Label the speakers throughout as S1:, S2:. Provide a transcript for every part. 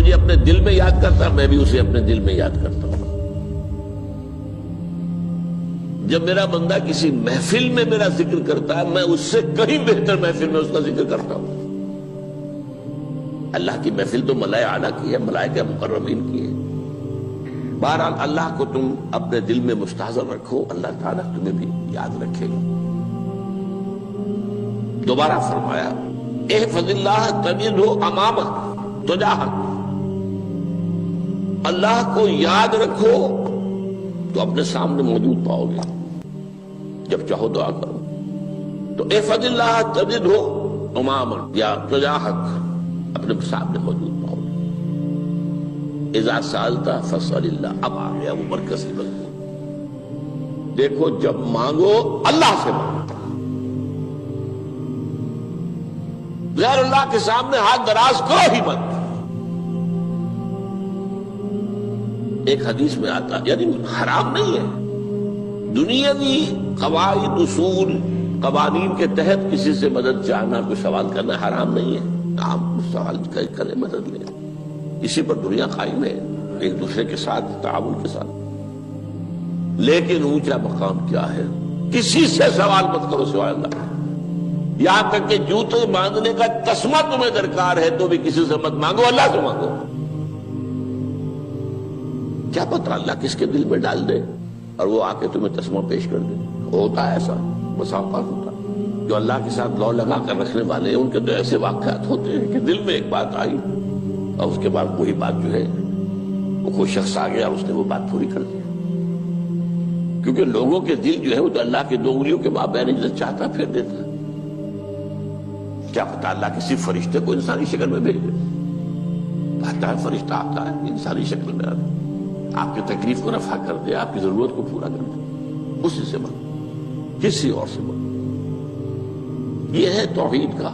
S1: مجھے اپنے دل میں یاد کرتا ہے، میں بھی اسے اپنے دل میں یاد کرتا ہوں۔ جب میرا بندہ کسی محفل میں میرا ذکر کرتا ہے، میں اس سے کہیں بہتر محفل میں اس کا ذکر کرتا ہوں۔ اللہ کی محفل تو ملائے اعلیٰ کی ہے، ملائکہ مقربین کی ہے۔ بہرحال اللہ کو تم اپنے دل میں مستحضر رکھو، اللہ تعالیٰ تمہیں بھی یاد رکھے گا۔ دوبارہ فرمایا احفظ اللہ تجدہ امامک تجاہک، اللہ کو یاد رکھو تو اپنے سامنے موجود پاؤ گے، جب چاہو دعا کرو تو احفظ اللہ تجدہ امامک یا تجاہک، اپنے سامنے موجود پاؤ گے۔ اذا سألت فاسأل اللہ، اب آ گیا وہ مرکزی مضمون۔ دیکھو جب مانگو اللہ سے مانگو، غیر اللہ کے سامنے ہاتھ دراز کرو ہی مت۔ ایک حدیث میں آتا یعنی حرام نہیں ہے، دنیاوی قواعد اصول قوانین کے تحت کسی سے مدد چاہنا، کوئی سوال کرنا حرام نہیں ہے۔ آپ سوال کریں، مدد لیں، اسی پر دنیا قائم ہے، ایک دوسرے کے ساتھ تعاون کے ساتھ۔ لیکن اونچا مقام کیا ہے؟ کسی سے سوال مت کرو سوائے اللہ، یہاں تک کہ جوتے باندھنے کا تسمہ تمہیں درکار ہے تو بھی کسی سے مت مانگو، اللہ سے مانگو۔ کیا پتہ اللہ کس کے دل میں ڈال دے اور وہ آ کے تمہیں تسمہ پیش کر دے۔ ہوتا ہے ایسا، بسا اوقات ہوتا ہے۔ جو اللہ کے ساتھ لو لگا کر رکھنے والے ہیں ان کے تو ایسے واقعات ہوتے ہیں کہ دل میں ایک بات آئی اور اس کے بعد وہی بات جو ہے وہ کوئی شخص آ گیا اور اس نے وہ بات پوری کر دی۔ کیونکہ لوگوں کے دل جو ہے وہ تو اللہ کے دو انگلیوں کے مابین جو چاہتا پھیر دیتا ہے۔ کیا پتہ اللہ کسی فرشتے کو انسانی شکل میں بھیج دے، آتا ہے فرشتہ، آتا ہے انسانی شکل میں، آتا ہے آپ کی تکلیف کو رفع کر دے، آپ کی ضرورت کو پورا کر دے، اسی سے مانگو، کسی اور سے مانگو۔ یہ ہے توحید کا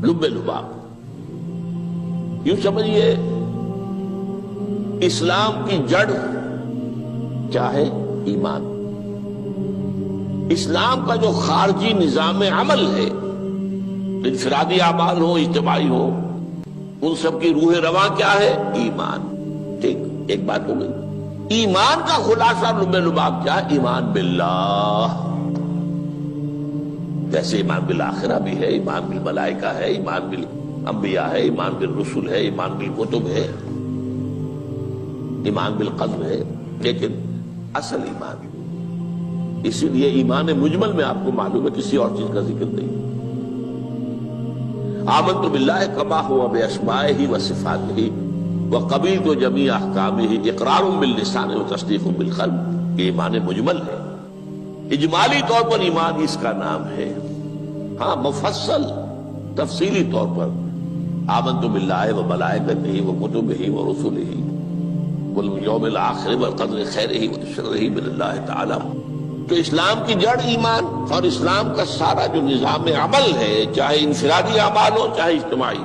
S1: لب لباب۔ یوں سمجھیے اسلام کی جڑ کیا ہے؟ ایمان۔ اسلام کا جو خارجی نظام عمل ہے، انفرادی اعمال ہو اجتماعی ہو، ان سب کی روح رواں کیا ہے؟ ایمان۔ ٹھیک، ایک بات ہو گئی۔ ایمان کا خلاصہ لب لباب کیا ہے؟ ایمان باللہ۔ جیسے ایمان بالآخرہ بھی ہے، ایمان بالملائکہ ہے، ایمان بالانبیاء ہے، ایمان بالرسل ہے، ایمان بالکتب ہے، ایمان بالقلب ہے، لیکن اصل ایمان، اسی لیے ایمان مجمل میں آپ کو معلوم ہے کسی اور چیز کا ذکر نہیں۔ آمنت باللہ کما ہوا باسمائہ وصفاتہ وقبلت جمیع احکامہ اقرار باللسان وتصدیق بالقلب۔ یہ ایمان مجمل ہے، اجمالی طور پر ایمان اس کا نام ہے۔ ہاں مفصل تفصیلی طور پر آمنت باللہ وملائکتہ وکتبہ ورسلہ والیوم الآخر والقدر خیرہ وشرہ من اللہ تعالی۔ تو اسلام کی جڑ ایمان، اور اسلام کا سارا جو نظام عمل ہے، چاہے انفرادی اعمال ہو چاہے اجتماعی،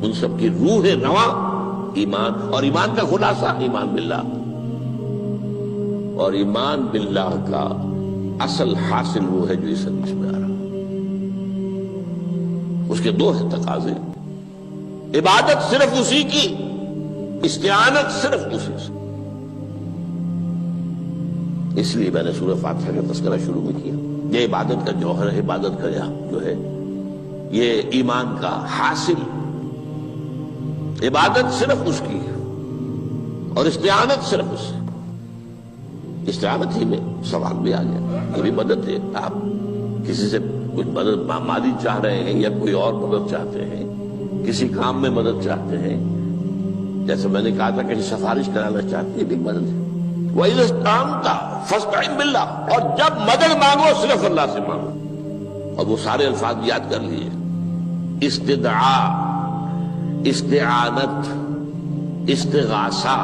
S1: ان سب کی روح رواں ایمان، اور ایمان کا خلاصہ ایمان باللہ۔ اور ایمان باللہ کا اصل حاصل وہ ہے جو اس حدیث میں آ رہا، اس کے دو ہیں تقاضے، عبادت صرف اسی کی، استعانت صرف اسی سے۔ اس لیے میں نے سورہ فاتحہ کا تذکرہ شروع میں کیا۔ یہ عبادت کا جوہر ہے، عبادت کا جو ہے یہ ایمان کا حاصل، عبادت صرف اس کی ہے اور استعانت صرف اس سے۔ استعانت ہی میں سوال بھی آ گیا، یہ بھی مدد ہے۔ آپ کسی سے کچھ مدد مالی چاہ رہے ہیں یا کوئی اور مدد چاہتے ہیں، کسی کام میں مدد چاہتے ہیں، جیسے میں نے کہا تھا کہ سفارش کرانا چاہتے ہیں، یہ بھی مدد ہے۔ وَإِذَا اسْتَعَنْتَ فَاسْتَعِنْ بِاللَّهِ، اور جب مدد مانگو صرف اللہ سے مانگو۔ اور وہ سارے الفاظ یاد کر لیے، استدعاء، استعانت، استغاثہ۔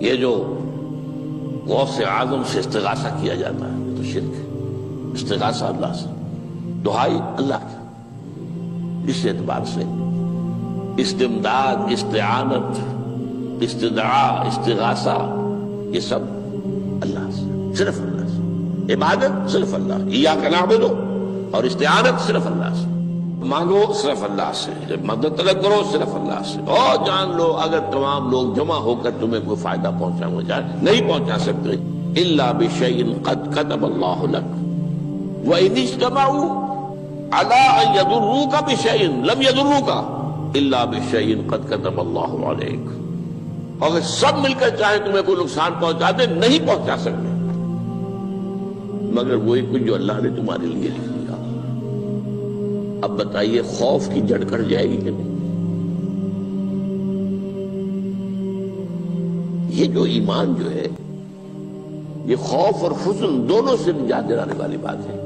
S1: یہ جو غوث اعظم سے استغاثہ کیا جاتا ہے یہ تو شرک ہے۔ استغاثہ اللہ سے، دعائی اللہ کی، اس اعتبار سے استمداد، استعانت، استدعاء، استغاثہ، یہ سب اللہ سے، صرف اللہ سے۔ عبادت صرف اللہ، ایاک نعبد، اور استعانت صرف اللہ سے۔ مانگو صرف اللہ سے، جب مدد طلب کرو صرف اللہ سے، اور جان لو اگر تمام لوگ جمع ہو کر تمہیں کوئی فائدہ پہنچانا جائے نہیں پہنچا سکتے، الا بشیء قد کتب اللہ لک وان اجتمعوا علی ان یضروک بشیء لم یضروک الا بشیء قد کتب اللہ علیک، اگر سب مل کر چاہے تمہیں کوئی نقصان پہنچا دے نہیں پہنچا سکتے مگر وہی کچھ جو اللہ نے تمہارے لیے لکھ دیا۔ اب بتائیے خوف کی جڑ کٹ جائے گی کہ نہیں؟ یہ جو ایمان جو ہے یہ خوف اور حزن دونوں سے نجات دلانے والی بات ہے۔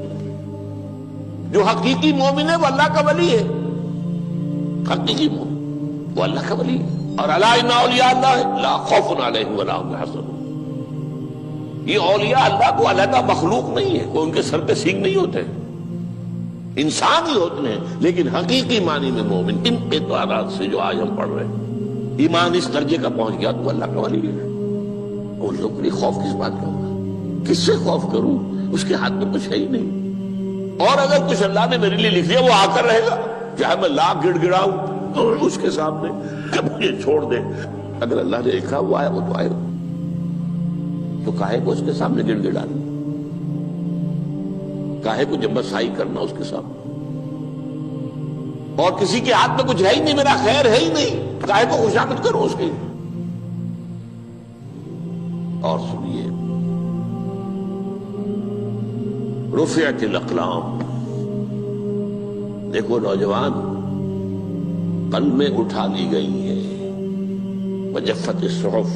S1: جو حقیقی مومن ہے وہ اللہ کا ولی ہے، حقیقی مومن وہ اللہ کا ولی ہے، اور الا ان اولیاء اللہ لا خوف علیہم ولا هم يحزنون۔ یہ اولیاء اللہ کو علیحدہ مخلوق نہیں ہے، کوئی ان کے سر پہ سینگ نہیں ہوتے، انسان ہی ہوتے ہیں، لیکن حقیقی معنی میں مومن ان اعتبارات سے جو آج ہم پڑھ رہے ہیں ایمان اس درجے کا پہنچ گیا تو اللہ کا ولی ہے۔ ان لوگوں کے لیے خوف کس بات کا ہوگا؟ کس سے خوف کروں؟ اس کے ہاتھ میں کچھ ہے ہی نہیں، اور اگر کچھ اللہ نے میرے لیے لکھ دیا وہ آ کر رہے گا، چاہے میں لاکھ گڑ گڑاؤں اور اس کے سامنے کہ مجھے چھوڑ دے، اگر اللہ نے لکھا وہ آیا وہ تو آئے گا، تو کاہے کو اس کے سامنے گڑ گڑانا، کاہے کو جبرسائی کرنا اس کے سامنے، اور کسی کے ہاتھ میں کچھ ہے ہی نہیں، میرا خیر ہے ہی نہیں، کاہے کو خوشامد کرو اس کی۔ اور سنیے، رفعت الاقلام، دیکھو نوجوان، قلمیں اٹھا لی گئی ہیں، وجفت الصحف،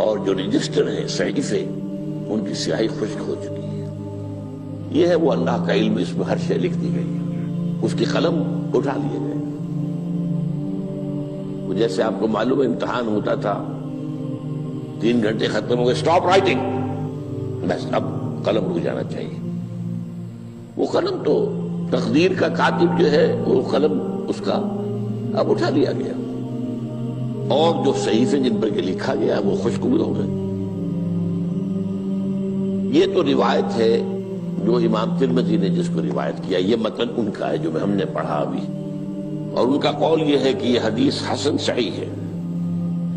S1: اور جو رجسٹر ہیں صحیفے ان کی سیاہی خشک ہو چکی ہے۔ یہ ہے وہ اللہ کا علم، اس میں ہر شے لکھ دی گئی ہے، اس کی قلم اٹھا لیے گئے۔ جیسے آپ کو معلوم ہے امتحان ہوتا تھا، 3 گھنٹے ختم ہو گئے، اسٹاپ رائٹنگ، بس اب قلم رک جانا چاہیے۔ وہ قلم تو تقدیر کا کاتب جو ہے وہ قلم اس کا اب اٹھا لیا گیا، اور جو صحیفے جن پر کہ لکھا گیا وہ خشک ہو گئے۔ یہ تو روایت ہے جو امام ترمذی نے جس کو روایت کیا، یہ متن ان کا ہے جو ہم نے پڑھا ابھی، اور ان کا قول یہ ہے کہ یہ حدیث حسن صحیح ہے،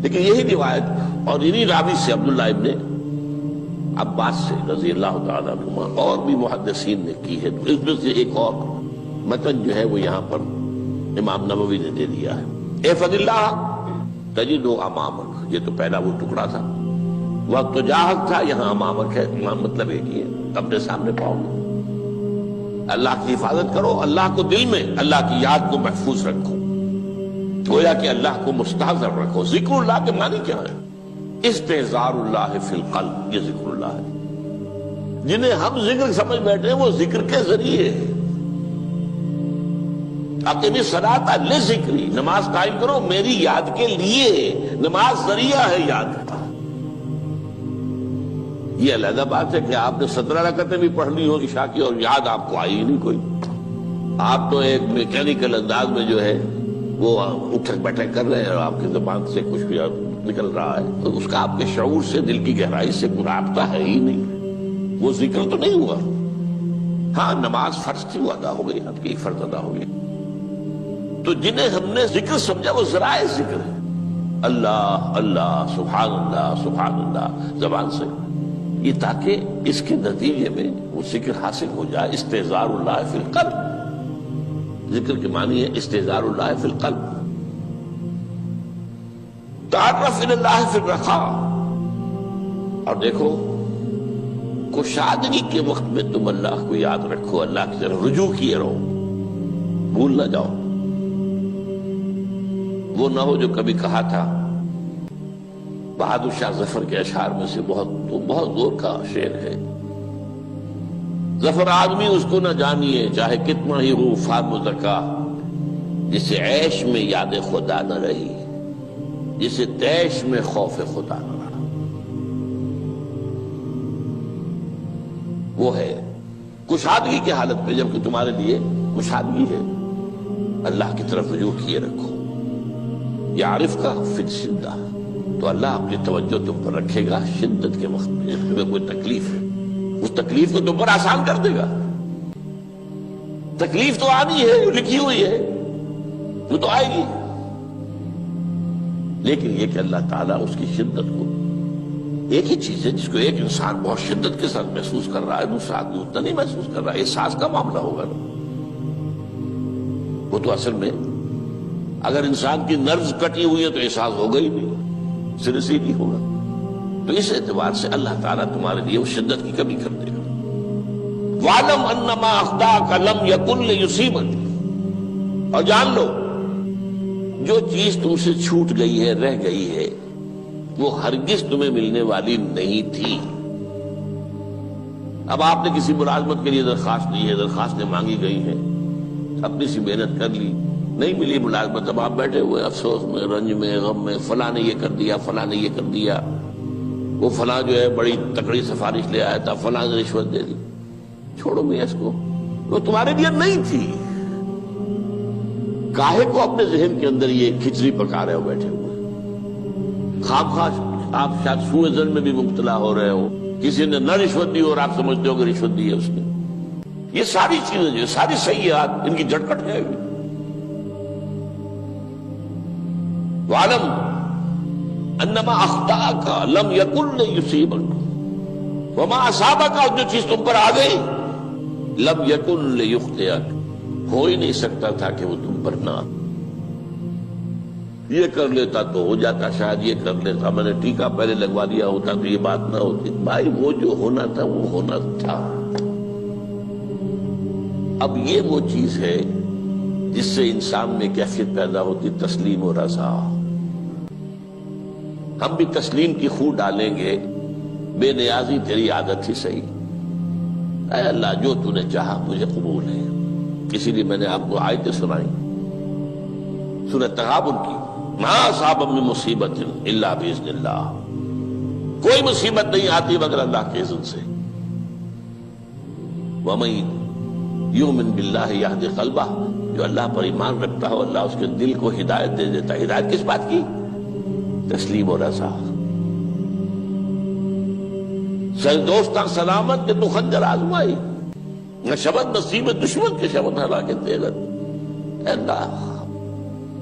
S1: لیکن یہی روایت اور انہی راوی سے عبداللہ ابن عباس سے رضی اللہ تعالیٰ عنہما اور بھی محدثین نے کی ہے، تو اس میں سے ایک اور متن جو ہے وہ یہاں پر امام نووی نے دے دیا ہے۔ احفظ اللہ تجدہ امامک، یہ تو پہلا وہ ٹکڑا تھا، وقت تو جاہک تھا، یہاں امامک ہے، امام مطلب ایک ہی ہے، اپنے سامنے پاؤ گے۔ اللہ کی حفاظت کرو، اللہ کو دل میں، اللہ کی یاد کو محفوظ رکھو، گویا کہ اللہ کو مستحضر رکھو۔ ذکر اللہ کے معنی کیا ہے؟ استحضار اللہ فی القلب، یہ ذکر اللہ ہے۔ جنہیں ہم ذکر سمجھ بیٹھے ہیں وہ ذکر کے ذریعے ہے۔ اقیم الصلاۃ لذکری، نماز قائم کرو میری یاد کے لیے، نماز ذریعہ ہے یاد کا۔ یہ علیحدہ بات ہے کہ آپ نے 17 رکعتیں بھی پڑھ لی ہو عشاء کی اور یاد آپ کو آئی ہی نہیں کوئی، آپ تو ایک میکینیکل انداز میں جو ہے وہ اٹھک بیٹھک کر رہے ہیں اور آپ کی زبان سے کچھ بھی نکل رہا ہے، تو اس کا آپ کے شعور سے، دل کی گہرائی سے کوئی رابطہ ہے ہی نہیں، وہ ذکر تو نہیں ہوا۔ ہاں نماز فرض تھی وہ ادا ہو گئی، آپ کی فرض ادا ہو گئی۔ تو جنہیں ہم نے ذکر سمجھا وہ ذرائع ذکر ہے، اللہ اللہ، سبحان اللہ سبحان اللہ زبان سے، یہ تاکہ اس کے نتیجے میں وہ ذکر حاصل ہو جائے۔ استحضار اللہ فی القلب، ذکر کے معنی ہے استحضار اللہ فی القلب۔ تعرف الی اللہ فی الرخاء، اور دیکھو کشادگی کے وقت میں تم اللہ کو یاد رکھو، اللہ کی طرف رجوع کیے رہو، بھول نہ جاؤ۔ وہ نہ ہو جو کبھی کہا تھا، بہادر شاہ ظفر کے اشعار میں سے بہت زور کا شعر ہے، ظفر آدمی اس کو نہ جانیے چاہے کتنا ہی ہو فام و زکا، جسے عیش میں یاد خدا نہ رہی، جسے تیش میں خوف خدا نہ رہا۔ وہ ہے کشادگی کی حالت میں، جبکہ تمہارے لیے کشادگی ہے، اللہ کی طرف رجوع کیے رکھو۔ یعرف کا فی الشدہ، تو اللہ اپنی توجہ تم پر رکھے گا شدت کے وقت میں، جب تمہیں کوئی تکلیف ہے اس تکلیف کو تم پر آسان کر دے گا۔ تکلیف تو آنی ہے، جو لکھی ہوئی ہے وہ تو آئے گی، لیکن یہ کہ اللہ تعالیٰ اس کی شدت کو، ایک ہی چیز ہے جس کو ایک انسان بہت شدت کے ساتھ محسوس کر رہا ہے، دوسرا آدمی اتنا نہیں محسوس کر رہا ہے، احساس کا معاملہ ہوگا نا۔ وہ تو اصل میں اگر انسان کی نرز کٹی ہوئی ہے تو احساس ہوگا ہی نہیں، سر سے نہیں ہوگا۔ تو اس اعتبار سے اللہ تعالیٰ تمہارے لیے اس شدت کی کمی کر دے گا۔ وَاعْلَمْ أَنَّمَا أَخْطَأَكَ لَمْ يَكُنْ لِيُصِيبَكَ، اور جان لو جو چیز تم سے چھوٹ گئی ہے، رہ گئی ہے، وہ ہرگز تمہیں ملنے والی نہیں تھی۔ اب آپ نے کسی ملازمت کے لیے درخواست دی ہے، درخواستیں مانگی گئی ہیں، اپنی سی محنت کر لی، نہیں ملی ملازمت، اب آپ بیٹھے ہوئے افسوس میں، رنج میں، غم میں، فلاں نے یہ کر دیا، فلاں نے یہ کر دیا، وہ فلاں جو ہے بڑی تکڑی سفارش لے آیا تھا، فلاں نے رشوت دے دی۔ چھوڑو میاں اس کو، وہ تمہارے لیے نہیں تھی۔ کاہے کو اپنے ذہن کے اندر یہ کھچڑی پکا رہے ہو بیٹھے ہوئے؟ خواہ آپ شاید سوء ظن میں بھی مبتلا ہو رہے ہو، کسی نے نہ رشوت دی اور آپ سمجھتے ہو کہ رشوت دی ہے اس نے۔ یہ ساری چیزیں جو ساری سیئات، ان کی جڑ کٹ جائے گی۔ وَاعْلَمْ أَنَّمَا أَخْطَأَكَ لَمْ يَكُنْ لِيُصِيبَكَ وَمَا أَصَابَكَ، جو چیز تم پر آ گئی، لَمْ يَكُنْ لِيُخْطِئَكَ، ہو ہی نہیں سکتا تھا کہ وہ تم پر نہ آ۔ یہ کر لیتا تو ہو جاتا، شاید یہ کر لیتا، میں نے ٹیکا پہلے لگوا دیا ہوتا تو یہ بات نہ ہوتی۔ بھائی وہ جو ہونا تھا وہ ہونا تھا۔ اب یہ وہ چیز ہے جس سے انسان میں کیفیت پیدا ہوتی، تسلیم و رضا۔ ہم بھی تسلیم کی خو ڈالیں گے، بے نیازی تیری عادت ہی صحیح، اے اللہ جو تو نے چاہا مجھے قبول ہے۔ اسی لیے میں نے آپ کو آیتیں سنائی سورۃ تغابن کی، ما اصاب من مصیبت الا باذن اللہ، کوئی مصیبت نہیں آتی مگر اللہ کے اذن سے۔ وَمَن یؤمن باللہ یہد قلبہ، جو اللہ پر ایمان رکھتا ہو اللہ اس کے دل کو ہدایت دے دیتا ہے۔ ہدایت کس بات کی؟ تسلیم و رضا۔ سر دوستاں سلامت کہ تو خنجر آزمائی، نہ شبد نصیب دشمن کے شبد ہلاکت دیغت۔ اے اللہ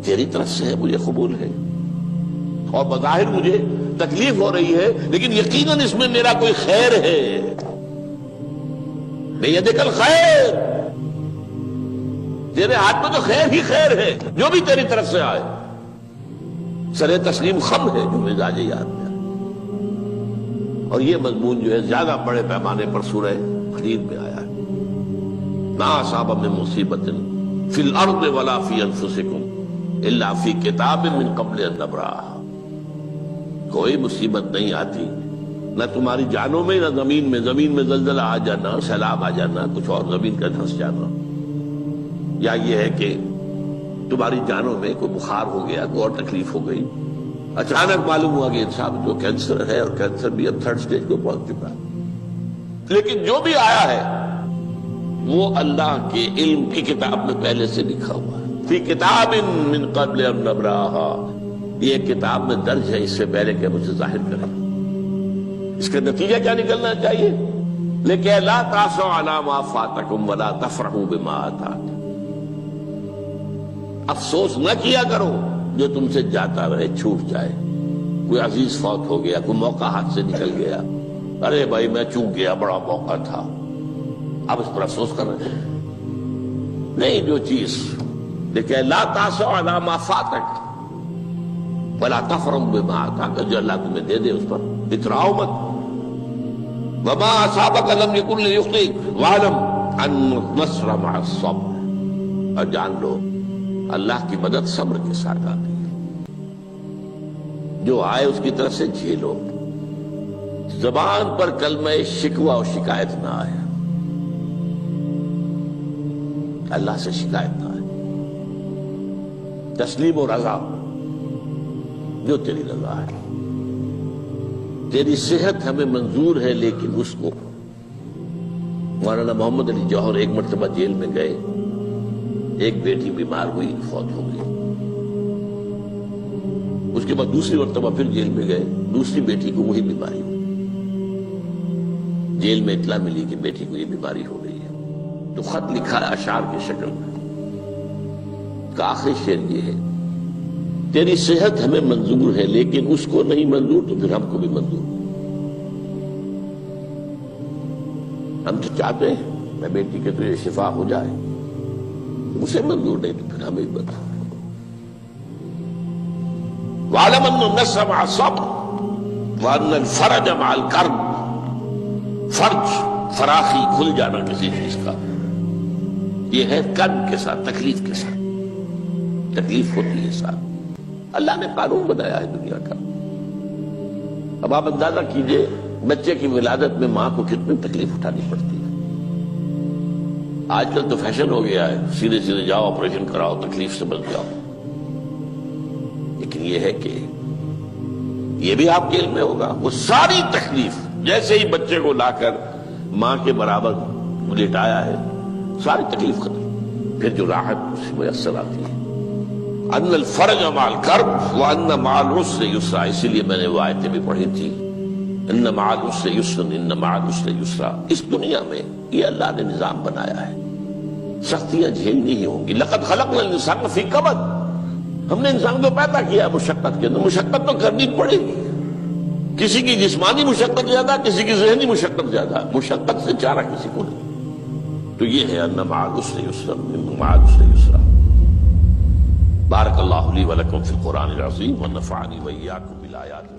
S1: تیری طرف سے ہے، مجھے قبول ہے، اور بظاہر مجھے تکلیف ہو رہی ہے لیکن یقیناً اس میں میرا کوئی خیر ہے۔ بیدک الخیر، تیرے ہاتھ میں تو خیر ہی خیر ہے، جو بھی تیری طرف سے آئے۔ سر تسلیم خم ہے جو مزاج یاد میں آئے۔ اور یہ مضمون جو ہے زیادہ بڑے پیمانے پر سورہ حدید میں آیا ہے۔ ما اصاب من مصیبت فی الارض ولا فی انفسکم الا فی کتاب من قبل ان نبرأہا، کوئی مصیبت نہیں آتی نہ تمہاری جانوں میں نہ زمین میں، زمین میں زلزلہ آ جانا، سیلاب آ جانا، کچھ اور زمین کا دھنس جانا، یا یہ ہے کہ تمہاری جانوں میں کوئی بخار ہو گیا، کوئی اور تکلیف ہو گئی، اچانک معلوم ہوا کہ انسان جو کینسر ہے، اور کینسر بھی اب 3rd سٹیج کو پہنچ چکا ہے، لیکن جو بھی آیا ہے وہ اللہ کے علم کی کتاب میں پہلے سے لکھا ہوا ہے۔ فی کتاب من قبل ان نبرأہا، یہ کتاب میں درج ہے اس سے پہلے کہ ہم اسے ظاہر کریں۔ اس کا نتیجہ کیا نکلنا چاہیے؟ لیکن لا تأسوا علی ما فاتکم ولا تفرحوا بما آتاکم، افسوس نہ کیا کرو جو تم سے جاتا رہے، چھوٹ جائے، کوئی عزیز فوت ہو گیا، کوئی موقع ہاتھ سے نکل گیا، ارے بھائی میں چوک گیا، بڑا موقع تھا، اب اس پر افسوس کر رہے ہیں۔ نہیں، جو چیز لیکن لا تأسوا علی ما فاتک ولا تفرحوا بما آتاک، جو اللہ تمہیں دے دے اس پر اتراؤ مت۔ وما اصابک لم یکن لیخطئک واعلم ان النصر مع الصبر، اور جان لو اللہ کی مدد صبر کے ساتھ آتی ہے، جو آئے اس کی طرف سے جھیلو، زبان پر کلمہ شکوہ اور شکایت نہ آئے، اللہ سے شکایت نہ آئے، تسلیم و رضا، جو تیری رضا ہے۔ تیری صحت ہمیں منظور ہے لیکن اس کو، مولانا محمد علی جوہر ایک مرتبہ جیل میں گئے، ایک بیٹی بیمار ہوئی، فوت ہو گئی، اس کے بعد دوسری مرتبہ پھر جیل میں گئے، دوسری بیٹی کو وہی بیماری ہوئی، جیل میں اطلاع ملی کہ بیٹی کو یہ بیماری ہو گئی ہے، تو خط لکھا ہے اشعار کی شکل میں، کا آخری شعر یہ ہے: تیری صحت ہمیں منظور ہے لیکن اس کو نہیں منظور تو پھر ہم کو بھی منظور۔ ہم تو چاہتے ہیں میں بیٹی کے تجھے شفا ہو جائے، اسے منظور نہیں تو پھر ہمیں بھی بتا۔ وَاعْلَمْ أَنَّ النَّصْرَ مَعَ الصَّبْرِ وَأَنَّ الْفَرَجَ مَعَ الْكَرْبِ۔ فرج، فراخی، کھل جانا کسی چیز کا، یہ ہے کرب کے ساتھ، تکلیف کے ساتھ، تکلیف ہوتی ہے ساتھ۔ اللہ نے قانون بنایا ہے دنیا کا۔ اب آپ اندازہ کیجئے بچے کی ولادت میں ماں کو کتنی تکلیف اٹھانی پڑتی ہے۔ آج کل تو فیشن ہو گیا ہے، سیدھے سیدھے جاؤ، آپریشن کراؤ، تکلیف سے بچ جاؤ، لیکن یہ ہے کہ یہ بھی آپ کے علم میں ہوگا، وہ ساری تکلیف جیسے ہی بچے کو لا کر ماں کے برابر لٹایا ہے، ساری تکلیف ختم، پھر جو راحت اس سے میسر آتی ہے۔ ان الفرج مع الکرب وان مع العسر یسرا، اسی لیے میں نے وہ آیتیں بھی پڑھی تھی، ان مع العسر یسرا، ان مع العسر یسرا۔ اس دنیا میں یہ اللہ نے نظام بنایا ہے، سختیاں جھیلنی ہی ہوں گی۔ لقد خلقنا الانسان فی کبد، ہم نے انسان کو پیدا کیا مشقت کے اندر، مشقت تو کرنی پڑے گی۔ کسی کی جسمانی مشقت زیادہ، کسی کی ذہنی مشقت زیادہ، مشقت سے چارہ کسی کو نہیں۔ تو یہ ہے ان مع العسر یسرا، ان مع العسر یسرا۔ بارک اللہ لی ولکم فی القرآن العظیم ونفعنی وإیاکم بالآیات